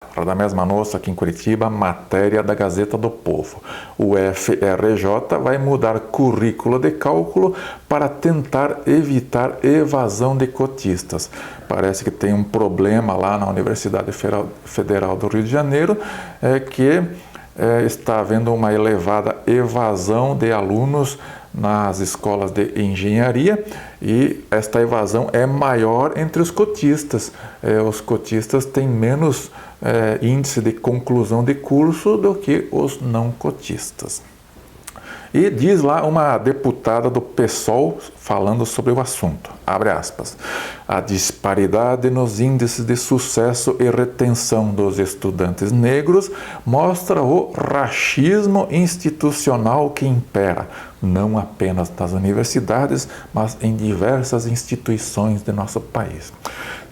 Radamés Manosso, aqui em Curitiba, matéria da Gazeta do Povo. O FRJ vai mudar currículo de cálculo para tentar evitar evasão de cotistas. Parece que tem um problema lá na Universidade Federal do Rio de Janeiro, que está havendo uma elevada evasão de alunos nas escolas de engenharia, e esta evasão é maior entre os cotistas. Os cotistas têm menos índice de conclusão de curso do que os não cotistas. E diz lá uma deputada do PSOL falando sobre o assunto, abre aspas, a disparidade nos índices de sucesso e retenção dos estudantes negros mostra o racismo institucional que impera, não apenas nas universidades, mas em diversas instituições de nosso país.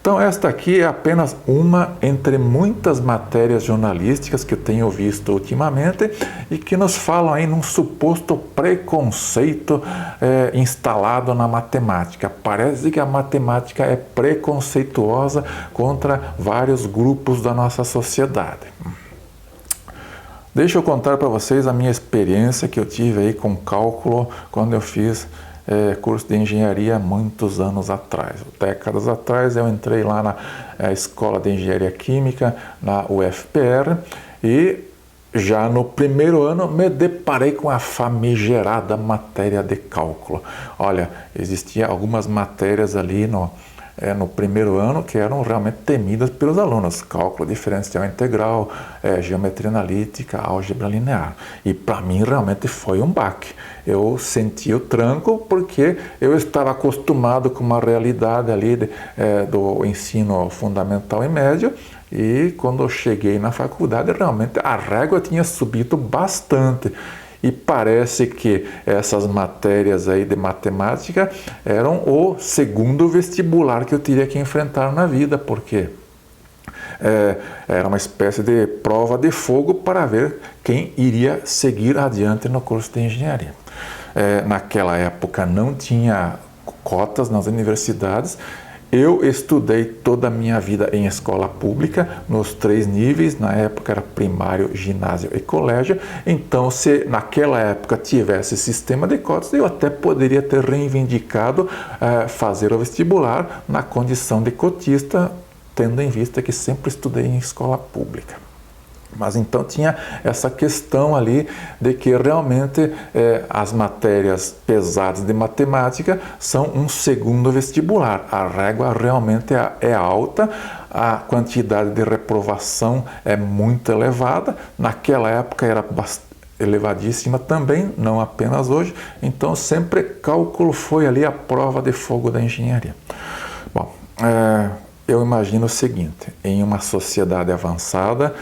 Então esta aqui é apenas uma entre muitas matérias jornalísticas que eu tenho visto ultimamente e que nos falam aí num suposto preconceito instalado na matemática. Parece que a matemática é preconceituosa contra vários grupos da nossa sociedade. Deixa eu contar para vocês a minha experiência que eu tive aí com cálculo quando eu fiz curso de engenharia muitos anos atrás. Décadas atrás eu entrei lá na Escola de Engenharia Química, na UFPR, e já no primeiro ano me deparei com a famigerada matéria de cálculo. Olha, existiam algumas matérias ali no primeiro ano que eram realmente temidas pelos alunos. Cálculo diferencial integral, geometria analítica, álgebra linear. E para mim realmente foi um baque. Eu senti o tranco porque eu estava acostumado com uma realidade ali do ensino fundamental e médio, e quando eu cheguei na faculdade realmente a régua tinha subido bastante. E parece que essas matérias aí de matemática eram o segundo vestibular que eu teria que enfrentar na vida, porque era uma espécie de prova de fogo para ver quem iria seguir adiante no curso de engenharia. Naquela época não tinha cotas nas universidades. Eu estudei toda a minha vida em escola pública, nos 3 níveis, na época era primário, ginásio e colégio. Então, se naquela época tivesse sistema de cotas, eu até poderia ter reivindicado fazer o vestibular na condição de cotista, tendo em vista que sempre estudei em escola pública. Mas então tinha essa questão ali de que realmente as matérias pesadas de matemática são um segundo vestibular. A régua realmente é alta, a quantidade de reprovação é muito elevada. Naquela época era elevadíssima também, não apenas hoje. Então sempre cálculo foi ali a prova de fogo da engenharia. Bom, eu imagino o seguinte, em uma sociedade avançada,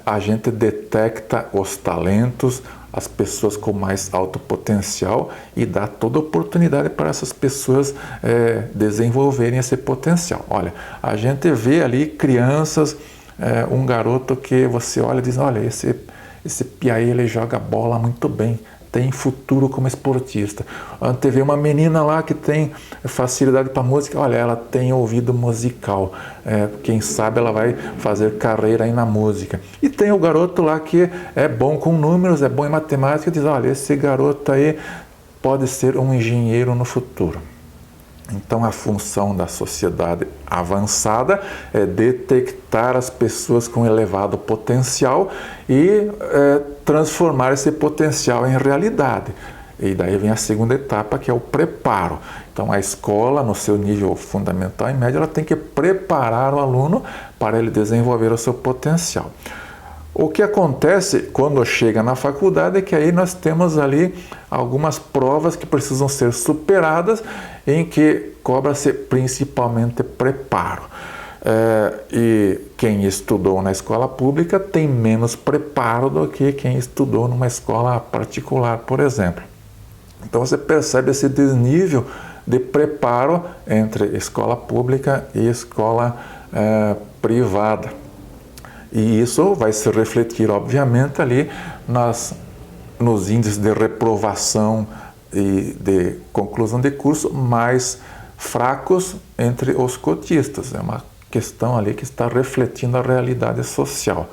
a gente detecta os talentos, as pessoas com mais alto potencial, e dá toda oportunidade para essas pessoas desenvolverem esse potencial. Olha, a gente vê ali crianças, um garoto que você olha e diz, olha, esse piaí, ele joga bola muito bem, tem futuro como esportista. Ontem vê uma menina lá que tem facilidade para música, olha, ela tem ouvido musical, quem sabe ela vai fazer carreira aí na música. E tem o garoto lá que é bom com números, é bom em matemática, diz, olha, esse garoto aí pode ser um engenheiro no futuro. Então a função da sociedade avançada é detectar as pessoas com elevado potencial e transformar esse potencial em realidade. E daí vem a segunda etapa, que é o preparo. Então a escola, no seu nível fundamental e médio, ela tem que preparar o aluno para ele desenvolver o seu potencial. O que acontece quando chega na faculdade é que aí nós temos ali algumas provas que precisam ser superadas, em que cobra-se principalmente preparo. E quem estudou na escola pública tem menos preparo do que quem estudou numa escola particular, por exemplo. Então você percebe esse desnível de preparo entre escola pública e escola privada. E isso vai se refletir, obviamente, ali nos índices de reprovação e de conclusão de curso mais fracos entre os cotistas. É uma questão ali que está refletindo a realidade social.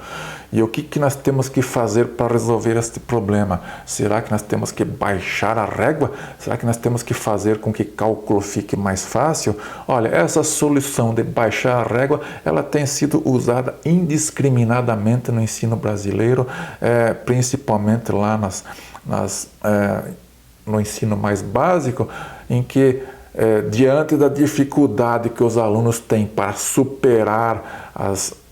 E o que nós temos que fazer para resolver este problema? Será que nós temos que baixar a régua? Será que nós temos que fazer com que cálculo fique mais fácil? Olha, essa solução de baixar a régua, ela tem sido usada indiscriminadamente no ensino brasileiro, principalmente lá no ensino mais básico, em que diante da dificuldade que os alunos têm para superar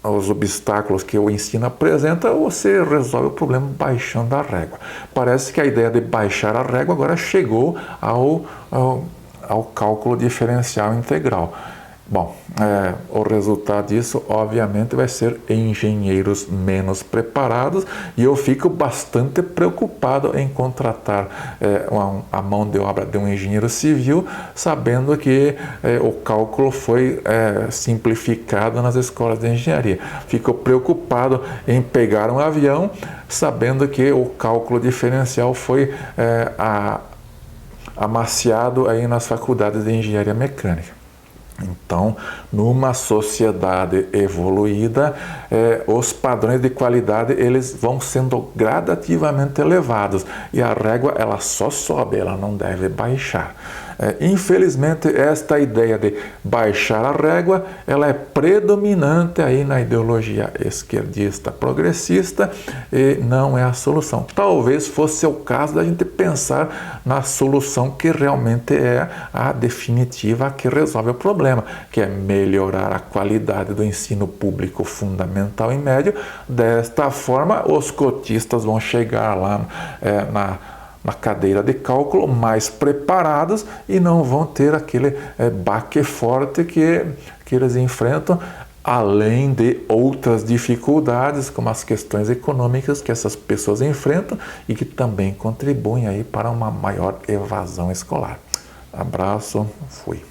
os obstáculos que o ensino apresenta, você resolve o problema baixando a régua. Parece que a ideia de baixar a régua agora chegou ao cálculo diferencial integral. Bom, o resultado disso, obviamente, vai ser engenheiros menos preparados, e eu fico bastante preocupado em contratar a mão de obra de um engenheiro civil, sabendo que o cálculo foi simplificado nas escolas de engenharia. Fico preocupado em pegar um avião, sabendo que o cálculo diferencial foi amaciado aí nas faculdades de engenharia mecânica. Então, numa sociedade evoluída, os padrões de qualidade eles vão sendo gradativamente elevados, e a régua ela só sobe, ela não deve baixar. Infelizmente, esta ideia de baixar a régua, ela é predominante aí na ideologia esquerdista progressista, e não é a solução. Talvez fosse o caso da gente pensar na solução que realmente é a definitiva, que resolve o problema, que é melhorar a qualidade do ensino público fundamental e médio. Desta forma, os cotistas vão chegar lá na cadeira de cálculo mais preparados e não vão ter aquele baque forte que eles enfrentam, além de outras dificuldades, como as questões econômicas que essas pessoas enfrentam e que também contribuem aí para uma maior evasão escolar. Abraço, fui.